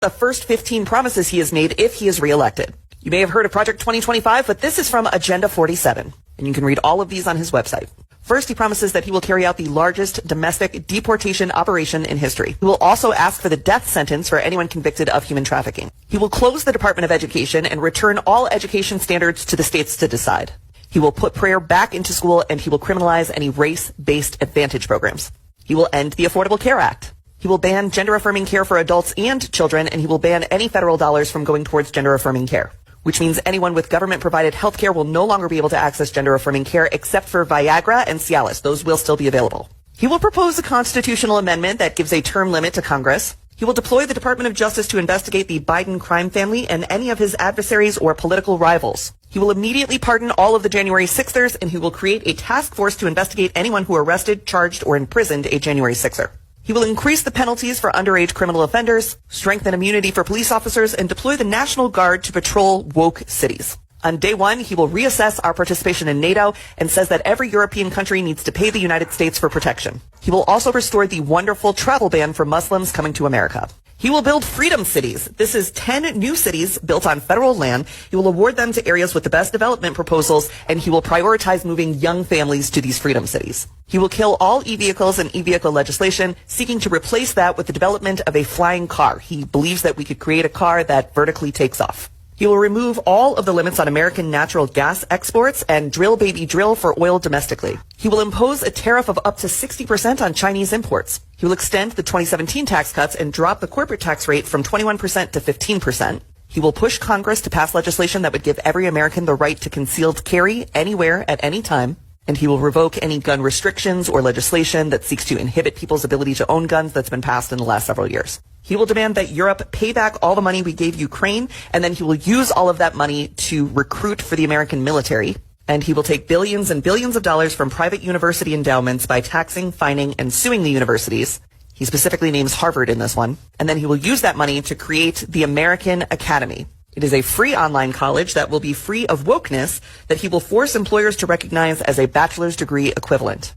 the first 15 promises he has made if he is reelected. You may have heard of Project 2025, but this is from Agenda 47, and you can read all of these on his website. First, he promises that he will carry out the largest domestic deportation operation in history. He will also ask for the death sentence for anyone convicted of human trafficking. He will close the Department of Education and return all education standards to the states to decide. He will put prayer back into school, and he will criminalize any race-based advantage programs. He will end the Affordable Care Act. He will ban gender-affirming care for adults and children, and he will ban any federal dollars from going towards gender-affirming care, which means anyone with government-provided health care will no longer be able to access gender-affirming care except for Viagra and Cialis. Those will still be available. He will propose a constitutional amendment that gives a term limit to Congress. He will deploy the Department of Justice to investigate the Biden crime family and any of his adversaries or political rivals. He will immediately pardon all of the January 6ers, and he will create a task force to investigate anyone who arrested, charged, or imprisoned a January 6er. He will increase the penalties for underage criminal offenders, strengthen immunity for police officers, and deploy the National Guard to patrol woke cities. On day one, he will reassess our participation in NATO and says that every European country needs to pay the United States for protection. He will also restore the wonderful travel ban for Muslims coming to America. He will build freedom cities. This is 10 new cities built on federal land. He will award them to areas with the best development proposals, and he will prioritize moving young families to these freedom cities. He will kill all e-vehicles and e-vehicle legislation, seeking to replace that with the development of a flying car. He believes that we could create a car that vertically takes off. He will remove all of the limits on American natural gas exports and drill baby drill for oil domestically. He will impose a tariff of up to 60% on Chinese imports. He will extend the 2017 tax cuts and drop the corporate tax rate from 21% to 15%. He will push Congress to pass legislation that would give every American the right to concealed carry anywhere at any time. And he will revoke any gun restrictions or legislation that seeks to inhibit people's ability to own guns that's been passed in the last several years. He will demand that Europe pay back all the money we gave Ukraine, and then he will use all of that money to recruit for the American military. And he will take billions and billions of dollars from private university endowments by taxing, fining, and suing the universities. He specifically names Harvard in this one. And then he will use that money to create the American Academy. It is a free online college that will be free of wokeness that he will force employers to recognize as a bachelor's degree equivalent.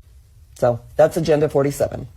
So that's Agenda 47.